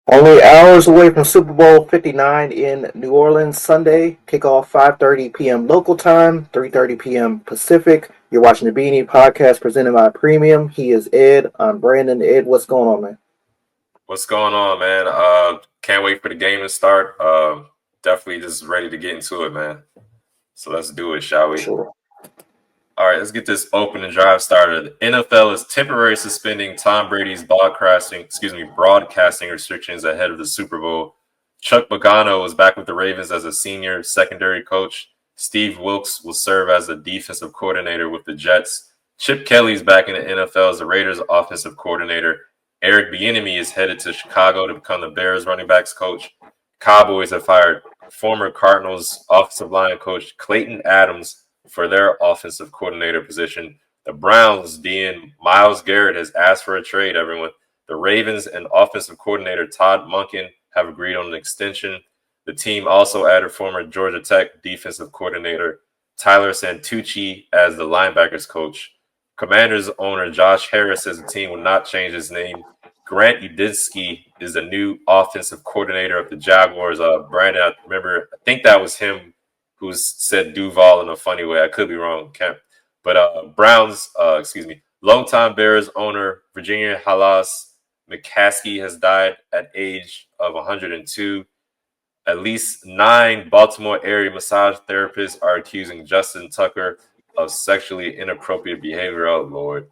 Only hours away from Super Bowl 59 in New Orleans Sunday. Kickoff 5:30 p.m. local time, 3:30 p.m. Pacific. You're watching the B&E Podcast presented by Premium. He is Ed. I'm Brandon. Ed, what's going on, man? What's going on, man? Can't wait for the game to start. Definitely just ready to get into it, man. So let's do it, shall we? Sure. All right, let's get this opening drive started. The NFL is temporarily suspending Tom Brady's broadcasting restrictions ahead of the Super Bowl. Chuck Pagano is back with the Ravens as a senior secondary coach. Steve Wilks will serve as a defensive coordinator with the Jets. Chip Kelly's back in the NFL as the Raiders offensive coordinator. Eric Bieniemy is headed to Chicago to become the Bears running backs coach. Cowboys have fired former Cardinals offensive line coach Clayton Adams for their offensive coordinator position. The Browns' DN Myles Garrett has asked for a trade, everyone. The Ravens and offensive coordinator Todd Monken have agreed on an extension. The team also added former Georgia Tech defensive coordinator Tyler Santucci as the linebackers coach. Commanders owner Josh Harris says the team will not change its name. Grant Udinski is the new offensive coordinator of the Jaguars. Brandon, I think that was him who said Duval in a funny way. I could be wrong, Kemp. But longtime Bears owner Virginia Halas McCaskey has died at age of 102. At least 9 Baltimore area massage therapists are accusing Justin Tucker of sexually inappropriate behavior. Oh, Lord.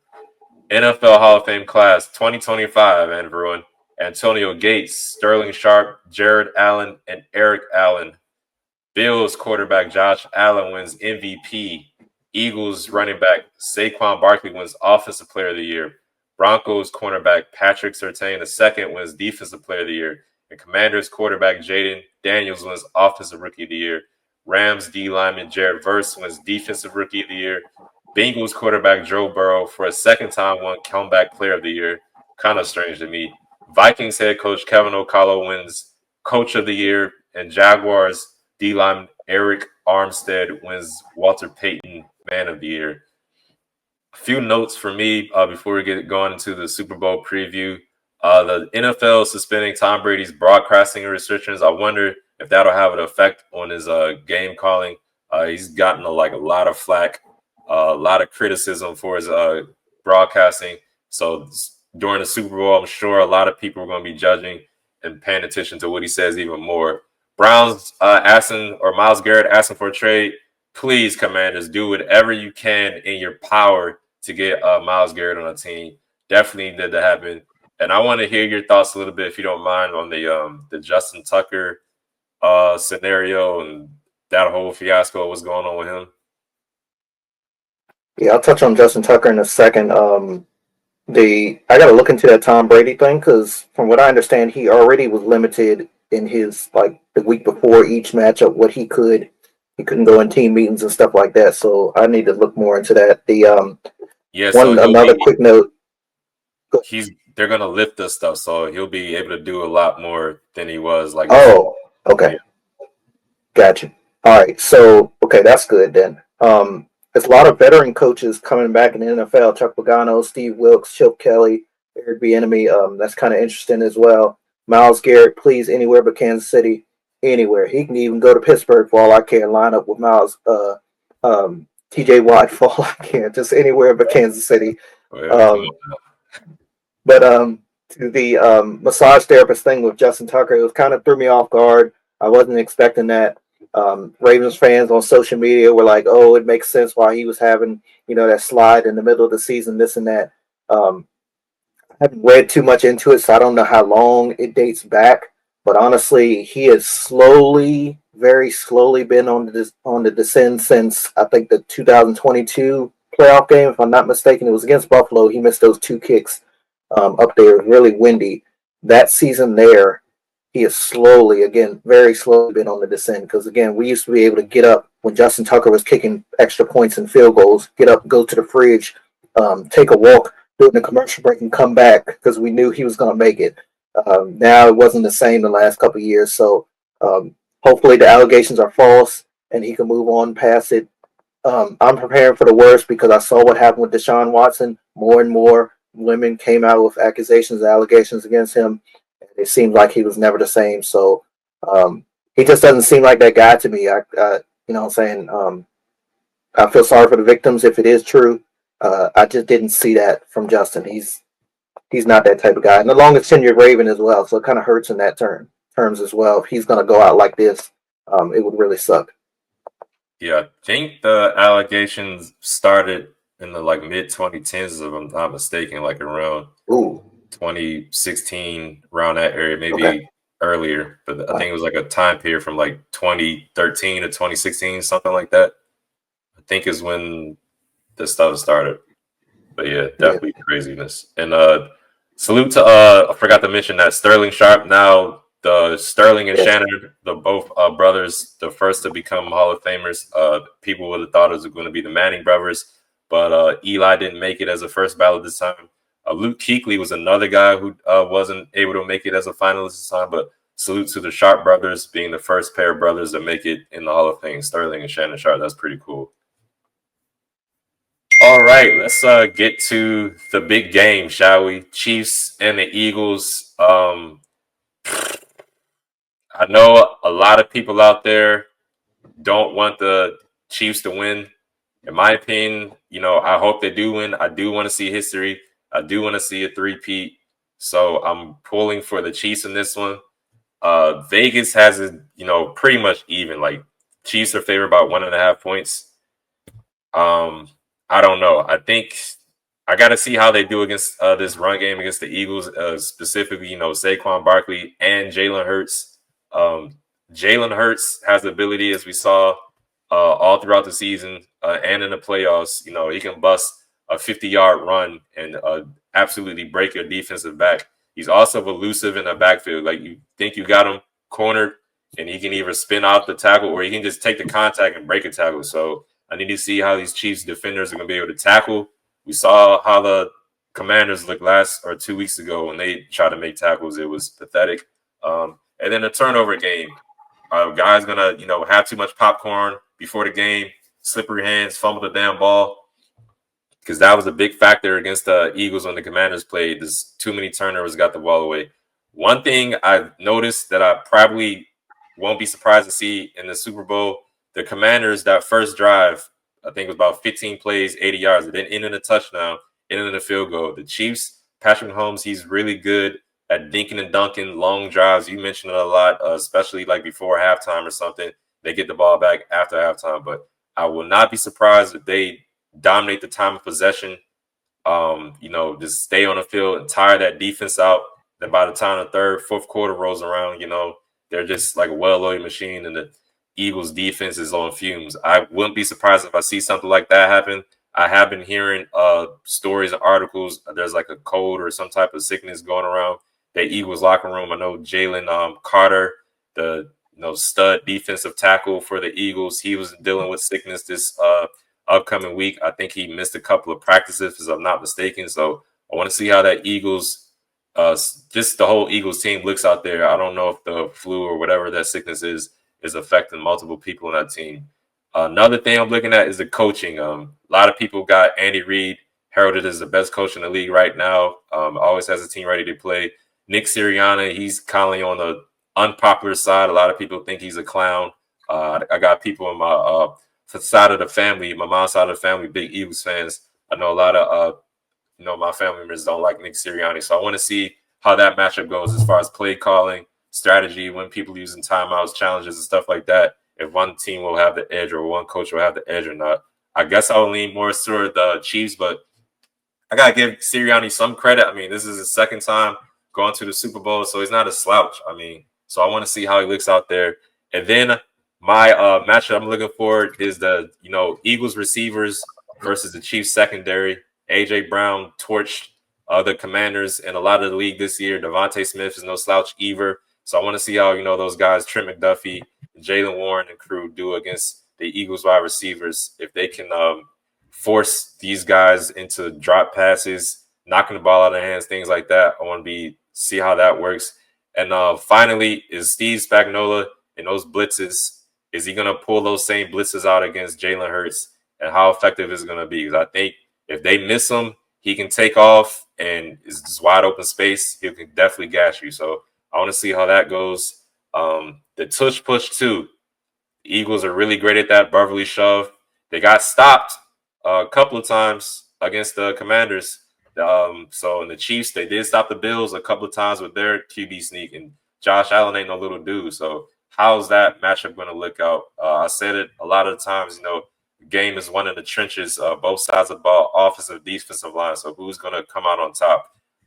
NFL Hall of Fame class 2025, and everyone. Antonio Gates, Sterling Sharp, Jared Allen, and Eric Allen. Bills quarterback Josh Allen wins MVP. Eagles running back Saquon Barkley wins Offensive Player of the Year. Broncos cornerback Patrick Surtain II wins Defensive Player of the Year. And Commanders quarterback Jaden Daniels wins Offensive Rookie of the Year. Rams D lineman Jared Verse wins Defensive Rookie of the Year. Bengals quarterback Joe Burrow for a second time won Comeback Player of the Year. Kind of strange to me. Vikings head coach Kevin O'Connell wins Coach of the Year. And Jaguars D lineman Eric Armstead wins Walter Payton Man of the Year. A few notes for me before we get going into the Super Bowl preview. The NFL suspending Tom Brady's broadcasting restrictions. I wonder if that'll have an effect on his game calling. He's gotten a lot of flack, a lot of criticism for his broadcasting. So during the Super Bowl, I'm sure a lot of people are going to be judging and paying attention to what he says even more. Browns Myles Garrett asking for a trade. Please, Commanders, do whatever you can in your power to get Myles Garrett on a team. Definitely need that happen. And I want to hear your thoughts a little bit, if you don't mind, on the Justin Tucker scenario and that whole fiasco. What's going on with him? Yeah, I'll touch on Justin Tucker in a second. I got to look into that Tom Brady thing because, from what I understand, he already was limited in his the week before each matchup what he could. He couldn't go in team meetings and stuff like that. So I need to look more into that. Another quick note. They're gonna lift this stuff, so he'll be able to do a lot more than he was. Oh, okay, gotcha. All right, so that's good then. There's a lot of veteran coaches coming back in the NFL. Chuck Pagano, Steve Wilks, Chip Kelly, Eric Bieniemy. That's kind of interesting as well. Myles Garrett, please, anywhere but Kansas City, anywhere. He can even go to Pittsburgh for all I care. Line up with Miles, T.J. Watt for all I care. Just anywhere but Kansas City. To the massage therapist thing with Justin Tucker, it was kind of threw me off guard. I wasn't expecting that. Ravens fans on social media were like, "Oh, it makes sense why he was having that slide in the middle of the season, this and that." I haven't read too much into it, so I don't know how long it dates back. But honestly, he has very slowly been on the descent since I think the 2022 playoff game, if I'm not mistaken. It was against Buffalo. He missed those 2 kicks up there. It was really windy. That season there, he has very slowly been on the descent. Because again, we used to be able to get up when Justin Tucker was kicking extra points and field goals, get up, go to the fridge, take a walk during the commercial break and come back because we knew he was going to make it. Now it wasn't the same the last couple of years. So hopefully the allegations are false and he can move on past it. I'm preparing for the worst because I saw what happened with Deshaun Watson. More and more women came out with accusations and allegations against him. It seemed like he was never the same. So he just doesn't seem like that guy to me. You know what I'm saying? I feel sorry for the victims if it is true. I just didn't see that from Justin. He's not that type of guy. And the longest tenured Raven as well. So it kind of hurts in that terms as well. If he's going to go out like this, it would really suck. Yeah, I think the allegations started in the like mid 2010s, if I'm not mistaken, like around 2016, around that area, maybe earlier. But I think it was like a time period from like 2013 to 2016, something like that. I think is when this stuff started. But yeah, definitely craziness. And salute to I forgot to mention that Sterling Sharp, now the Sterling and Shannon, the both brothers, the first to become Hall of Famers. People would have thought it was going to be the Manning brothers, but Eli didn't make it as a first ballot this time. Luke Kuechly was another guy who wasn't able to make it as a finalist this time, but salute to the Sharp brothers being the first pair of brothers to make it in the Hall of Fame, Sterling and Shannon Sharp. That's pretty cool. All right, let's get to the big game, shall we? Chiefs and the Eagles. I know a lot of people out there don't want the Chiefs to win. In my opinion, I hope they do win. I do want to see history. I do want to see a three-peat. So I'm pulling for the Chiefs in this one. Vegas has it, pretty much even. Like, Chiefs are favored by 1.5 points. I don't know. I think I got to see how they do against this run game against the Eagles, specifically, Saquon Barkley and Jalen Hurts. Jalen Hurts has the ability, as we saw all throughout the season and in the playoffs. He can bust a 50-yard run and absolutely break your defensive back. He's also elusive in the backfield. Like, you think you got him cornered, and he can either spin out the tackle or he can just take the contact and break a tackle. So I need to see how these Chiefs defenders are going to be able to tackle. We saw how the Commanders looked 2 weeks ago when they tried to make tackles. It was pathetic. And then the turnover game. Guys going to, have too much popcorn before the game, slippery hands, fumble the damn ball. Because that was a big factor against the Eagles when the Commanders played. There's too many turnovers, got the ball away. One thing I've noticed that I probably won't be surprised to see in the Super Bowl, the Commanders, that first drive, I think it was about 15 plays, 80 yards. It didn't end in a touchdown, ended in a field goal. The Chiefs, Patrick Mahomes, he's really good at dinking and dunking long drives. You mentioned it a lot, especially like before halftime or something. They get the ball back after halftime. But I will not be surprised if they dominate the time of possession, just stay on the field and tire that defense out. Then by the time the third, fourth quarter rolls around, they're just like a well-oiled machine, and the Eagles defense is on fumes. I wouldn't be surprised if I see something like that happen. I have been hearing stories and articles. There's like a cold or some type of sickness going around the Eagles locker room. I know Jalen Carter, the stud defensive tackle for the Eagles, he was dealing with sickness this upcoming week. I think he missed a couple of practices, if I'm not mistaken. So I want to see how that Eagles, just the whole Eagles team looks out there. I don't know if the flu or whatever that sickness is affecting multiple people on that team. Another thing I'm looking at is the coaching. A lot of people got Andy Reid heralded as the best coach in the league right now. Always has a team ready to play. Nick Sirianni, he's kind of on the unpopular side. A lot of people think he's a clown. I got people in my side of the family, my mom's side of the family, big Eagles fans. I know a lot of my family members don't like Nick Sirianni. So I want to see how that matchup goes as far as play calling, strategy, when people using timeouts, challenges, and stuff like that. If one team will have the edge or one coach will have the edge or not. I guess I'll lean more toward the Chiefs, but I got to give Sirianni some credit. I mean, this is his second time going to the Super Bowl, so he's not a slouch. I mean, so I want to see how he looks out there. And then my matchup I'm looking for is the, Eagles receivers versus the Chiefs secondary. A.J. Brown torched the Commanders and a lot of the league this year. Devontae Smith is no slouch either. So I want to see how, those guys, Trent McDuffie, Jalen Warren, and crew do against the Eagles wide receivers. If they can force these guys into drop passes, knocking the ball out of their hands, things like that. I want to see how that works. And finally, is Steve Spagnuolo in those blitzes, is he going to pull those same blitzes out against Jalen Hurts? And how effective is it going to be? Because I think if they miss him, he can take off and it's just wide open space. He can definitely gas you. So I want to see how that goes. The tush push too. The Eagles are really great at that Beverly shove. They got stopped a couple of times against the Commanders. So in the Chiefs, they did stop the Bills a couple of times with their QB sneak, and Josh Allen ain't no little dude. So how's that matchup going to look out? I said it a lot of the times. The game is one in the trenches, both sides of the ball, offensive, defensive line. So who's going to come out on top?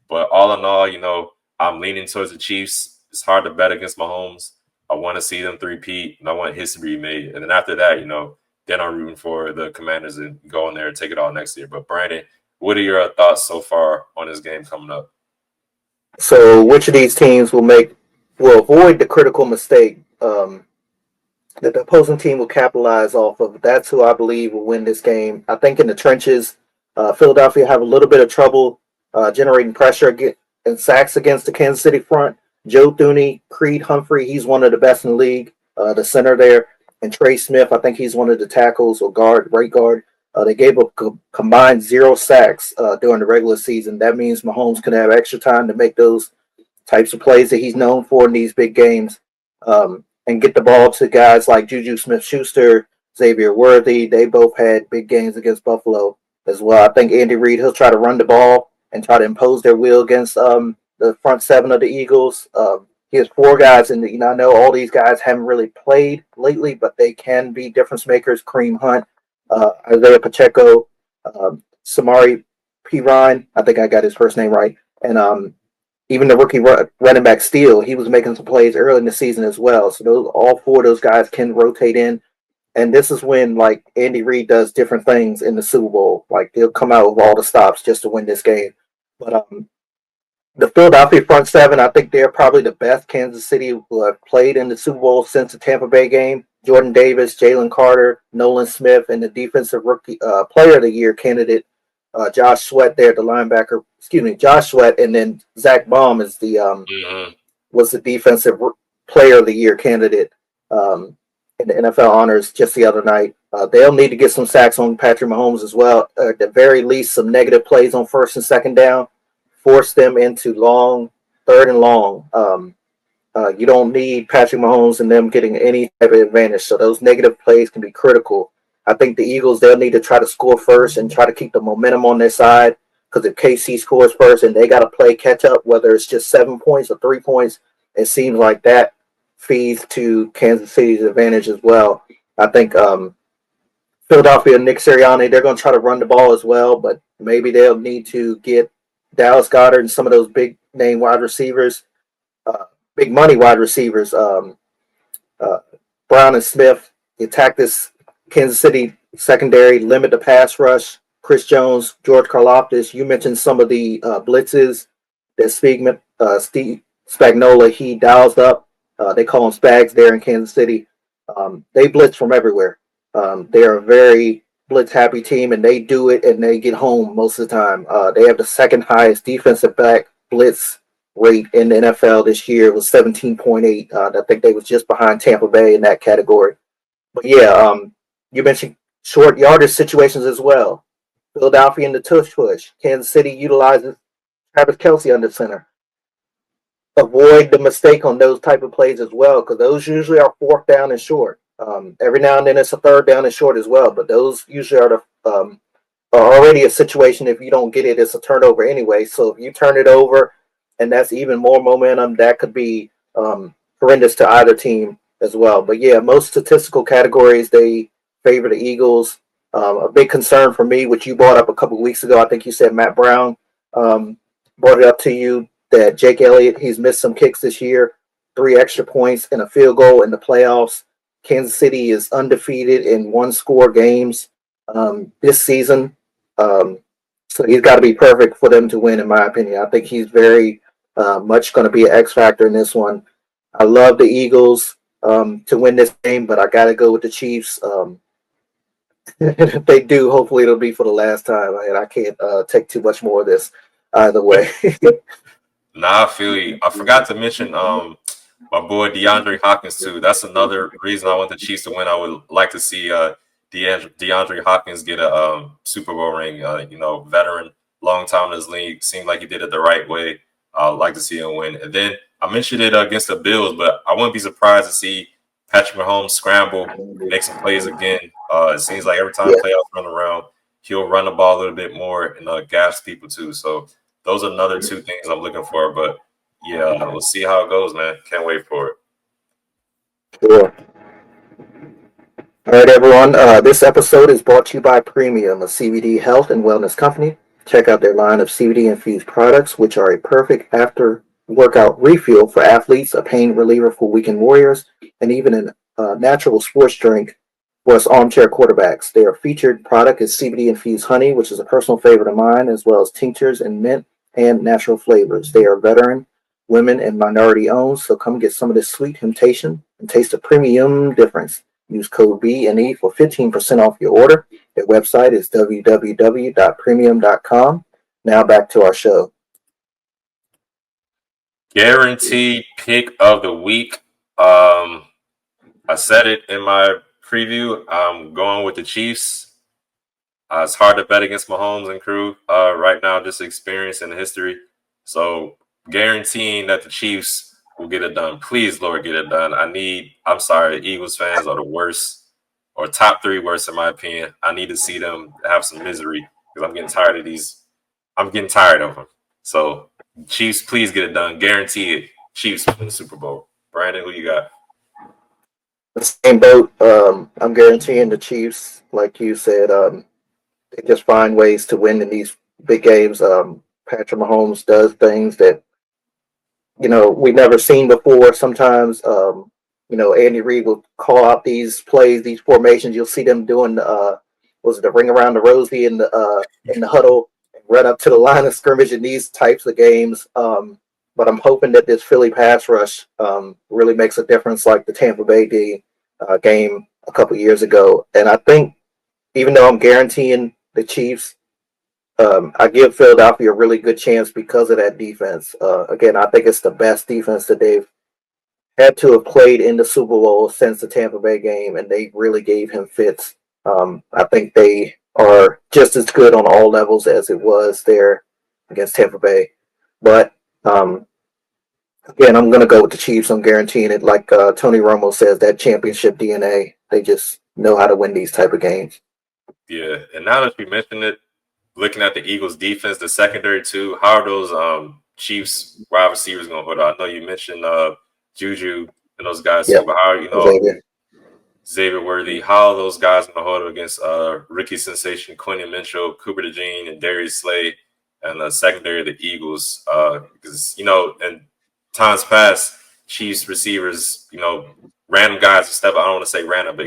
But all in all, I'm leaning towards the Chiefs. It's hard to bet against Mahomes. I want to see them three-peat, and I want history made. And then after that, then I'm rooting for the Commanders and go in there and take it all next year. But Brandon, what are your thoughts so far on this game coming up? So, which of these teams will avoid the critical mistake that the opposing team will capitalize off of? That's who I believe will win this game. I think in the trenches, Philadelphia have a little bit of trouble generating pressure and sacks against the Kansas City front. Joe Thuney, Creed Humphrey, he's one of the best in the league, the center there. And Trey Smith, I think he's one of the tackles or right guard. They gave up combined 0 sacks during the regular season. That means Mahomes can have extra time to make those types of plays that he's known for in these big games and get the ball to guys like Juju Smith-Schuster, Xavier Worthy. They both had big games against Buffalo as well. I think Andy Reid, he'll try to run the ball and try to impose their will against the front seven of the Eagles. He has 4 guys, and I know all these guys haven't really played lately, but they can be difference makers. Kareem Hunt, Isaiah Pacheco, Samari P. Ryan, I think I got his first name right, and even the rookie running back Steele, he was making some plays early in the season as well. So all 4 of those guys can rotate in, and this is when Andy Reid does different things in the Super Bowl. He'll come out with all the stops just to win this game. But the Philadelphia front seven, I think they're probably the best Kansas City who have played in the Super Bowl since the Tampa Bay game. Jordan Davis, Jalen Carter, Nolan Smith, and the defensive rookie player of the year candidate, Josh Sweat there, the linebacker. Josh Sweat, and then Zach Baum is was the defensive player of the year candidate in the NFL honors just the other night. They'll need to get some sacks on Patrick Mahomes as well. At the very least, some negative plays on first and second down. Force them into third and long. You don't need Patrick Mahomes and them getting any type of advantage. So those negative plays can be critical. I think the Eagles, they'll need to try to score first and try to keep the momentum on their side. Because if KC scores first and they got to play catch up, whether it's just 7 points or 3 points, it seems like that feeds to Kansas City's advantage as well. I think Philadelphia, Nick Sirianni, they're going to try to run the ball as well, but maybe they'll need to get Dallas Goedert and some of those big name wide receivers, big money wide receivers, Brown and Smith, attack this Kansas City secondary, limit the pass rush. Chris Jones, George Karlaftis, you mentioned some of the blitzes that Steve Spagnuolo, he dials up. They call them Spags there in Kansas City. They blitz from everywhere. They are a very blitz-happy team, and they do it, and they get home most of the time. They have the second highest defensive back blitz rate in the NFL this year. It was 17.8. I think they was just behind Tampa Bay in that category. But yeah, you mentioned short yardage situations as well. Philadelphia in the tush push. Kansas City utilizes Travis Kelce under center. Avoid the mistake on those type of plays as well, because those usually are 4th down and short. Every now and then it's a 3rd down and short as well, but those usually are already a situation. If you don't get it, it's a turnover anyway. So if you turn it over, and that's even more momentum, that could be horrendous to either team as well. But yeah, most statistical categories, they favor the Eagles. A big concern for me, which you brought up a couple of weeks ago, I think you said Matt Brown brought it up to you, that Jake Elliott, he's missed some kicks this year, 3 extra points and a field goal in the playoffs. Kansas City is undefeated in 1-score games this season. So he's got to be perfect for them to win, in my opinion. I think he's very much going to be an X factor in this one. I love the Eagles to win this game, but I got to go with the Chiefs. If they do, hopefully it'll be for the last time. And I can't take too much more of this either way. Nah, I feel you. I forgot to mention my boy DeAndre Hopkins too. That's another reason I want the Chiefs to win. I would like to see DeAndre Hopkins get a Super Bowl ring. Veteran, long time in this league. Seemed like he did it the right way. I'd like to see him win. And then I mentioned it against the Bills, but I wouldn't be surprised to see Patrick Mahomes scramble, make some plays again. It seems like every time Yeah, playoffs run around, he'll run the ball a little bit more and gas people too. So those are another two things I'm looking for. But yeah, we'll see how it goes, man. Can't wait for it. sure. All right, everyone. This episode is brought to you by Premium, a CBD health and wellness company. Check out their line of CBD infused products, which are a perfect after workout refuel for athletes, a pain reliever for weekend warriors, and even a natural sports drink for us armchair quarterbacks. Their featured product is CBD infused honey, which is a personal favorite of mine, as well as tinctures and mint and natural flavors. They are veteran, women, and minority owned, so come get some of this sweet temptation and taste the premium difference. Use code B&E for 15% off your order. Their website is www.premium.com. Now back to our show. Guaranteed pick of the week. I said it in my preview. I'm going with the Chiefs. It's hard to bet against Mahomes and crew right now, just experience and history. So guaranteeing that the Chiefs will get it done. Please, Lord, get it done. I'm sorry, Eagles fans are the worst or top three worst in my opinion. I need to see them have some misery because I'm getting tired of these. I'm getting tired of them. So Chiefs, please get it done. Guarantee it. Chiefs win the Super Bowl. Brandon, who you got? The same boat. I'm guaranteeing the Chiefs, like you said, they just find ways to win in these big games. Patrick Mahomes does things that we've never seen before. Sometimes, Andy Reid will call out these plays, these formations. You'll see them doing was it the ring around the rosy in the huddle and run up to the line of scrimmage in these types of games. But I'm hoping that this Philly pass rush really makes a difference, like the Tampa Bay game a couple years ago. And I think even though I'm guaranteeing the Chiefs, I give Philadelphia a really good chance because of that defense. Again, I think it's the best defense that they've had to have played in the Super Bowl since the Tampa Bay game, and they really gave him fits. I think they are just as good on all levels as it was there against Tampa Bay. But again, I'm going to go with the Chiefs. I'm guaranteeing it. Like Tony Romo says, that championship DNA. They just know how to win these type of games. Yeah, and now that you mentioned it, looking at the Eagles' defense, the secondary too, how are those Chiefs wide receivers going to hold out? I know you mentioned Juju and those guys too, Yep. but how are Xavier. Xavier Worthy? How are those guys going to hold up against rookie sensation Quentin Mitchell, Cooper DeJean, and Darius Slay, and the secondary of the Eagles? Because in times past, Chiefs receivers, random guys step. I don't want to say random, but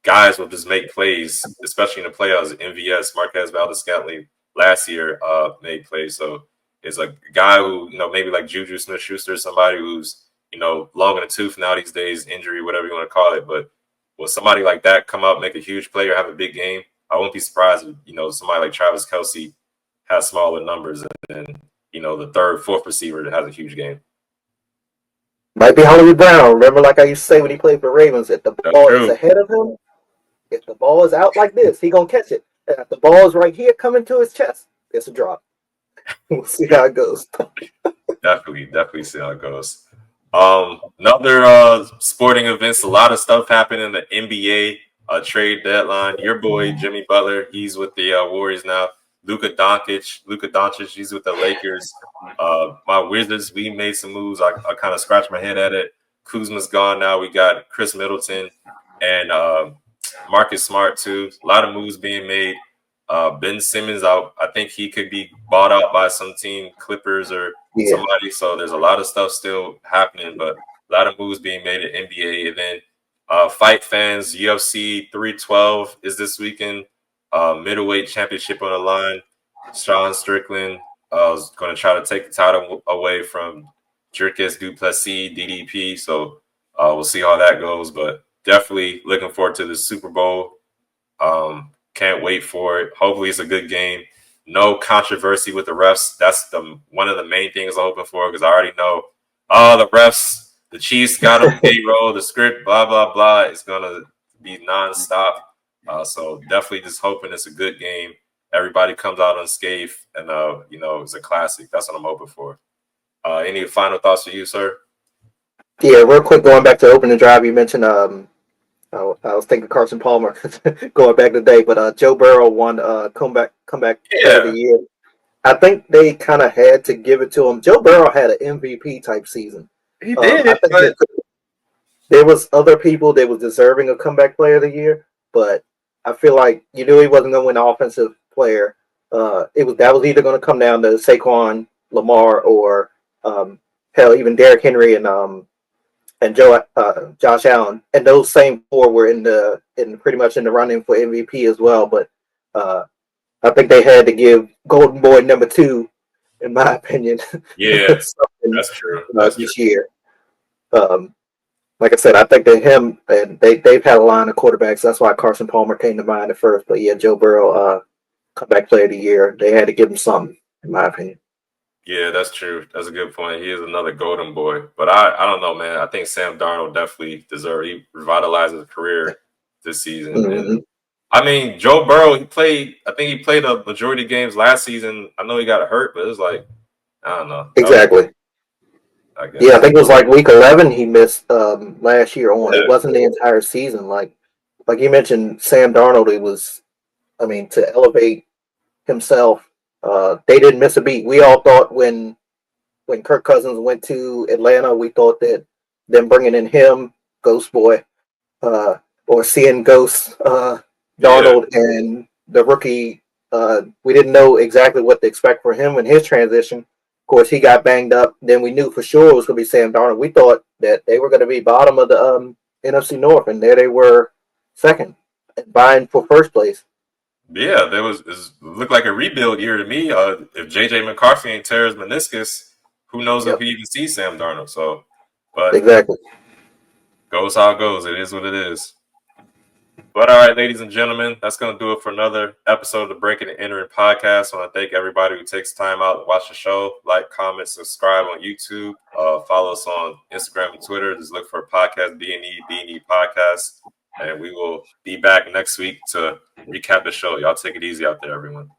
guys will just make plays, especially in the playoffs. MVS, Marquez Valdez-Scantling last year made plays. So it's a guy who, maybe like Juju Smith-Schuster, somebody who's, long in the tooth now these days, injury, whatever you want to call it. But will somebody like that come out, make a huge play or have a big game? I won't be surprised if, somebody like Travis Kelce has smaller numbers and then, the third, fourth receiver that has a huge game. Might be Hollywood Brown. Remember, like I used to say when he played for Ravens, if the ball is ahead of him, if the ball is out like this, he gonna catch it. And if the ball is right here coming to his chest, it's a drop. We'll see how it goes. Definitely see how it goes. Another sporting events, a lot of stuff happened in the NBA trade deadline. Your boy Jimmy Butler, he's with the Warriors now. Luka Doncic, he's with the Lakers. My Wizards, we made some moves. I kind of scratched my head at it. Kuzma's gone now. We got Chris Middleton and Marcus Smart too. A lot of moves being made. Ben Simmons, I think he could be bought out by some team, Clippers or somebody. So there's a lot of stuff still happening, but a lot of moves being made at NBA. And then fight fans, UFC 312 is this weekend. Middleweight championship on the line. Sean Strickland is going to try to take the title away from Jerkes Duplessis, DDP. So we'll see how that goes, but definitely looking forward to the Super Bowl. Can't wait for it. Hopefully it's a good game. No controversy with the refs. That's one of the main things I'm hoping for because I already know the refs, the Chiefs got them payroll, the script, blah, blah, blah. It's going to be nonstop. So definitely just hoping it's a good game. Everybody comes out unscathed and, it's a classic. That's what I'm hoping for. Any final thoughts for you, sir? Yeah, real quick, going back to opening drive, you mentioned I was thinking Carson Palmer going back today, but Joe Burrow won comeback player of the Yeah, year. I think they kind of had to give it to him. Joe Burrow had an MVP type season. he I did, think but there was other people that was deserving of comeback player of the year, but I feel like you knew he wasn't going to win offensive player. That was either going to come down to Saquon, Lamar, or hell, even Derrick Henry and Josh Allen, and those same four were in pretty much in the running for MVP as well. But uh, I think they had to give Golden Boy number two, in my opinion, yeah, something that's true. That's true. this year. Um, like I said, I think that him and they've had a line of quarterbacks. That's why Carson Palmer came to mind at first. But yeah, Joe Burrow, comeback player of the year. They had to give him something, in my opinion. Yeah, that's true. That's a good point. He is another golden boy. But I don't know, man. I think Sam Darnold definitely deserved. He revitalized his career this season. And Mm-hmm. I mean, Joe Burrow, I think he played a majority of games last season. I know he got hurt, but it was like, I don't know. That was, Exactly. I Yeah, I guess. think it was like week 11 he missed last year on. Yeah. It wasn't the entire season. Like you mentioned, Sam Darnold. It was, I mean, to elevate himself. They didn't miss a beat. We all thought when Kirk Cousins went to Atlanta, we thought that them bringing in him, Ghost Boy, uh, or seeing Ghost Yeah. Darnold and the rookie, we didn't know exactly what to expect for him in his transition. Of course, he got banged up. Then we knew for sure it was going to be Sam Darnold. We thought that they were going to be bottom of the NFC North, and there they were second, vying for first place. Yeah, it looked like a rebuild year to me. If JJ McCarthy ain't tear his meniscus, who knows if Yep, he even sees Sam Darnold. So, but exactly. goes how it goes. It is what it is. But all right, ladies and gentlemen, that's going to do it for another episode of the Breaking and Entering podcast. I want to thank everybody who takes time out to watch the show. Like, comment, subscribe on YouTube. Follow us on Instagram and Twitter. Just look for a podcast, B&E Podcast. And we will be back next week to recap the show. Y'all take it easy out there, everyone.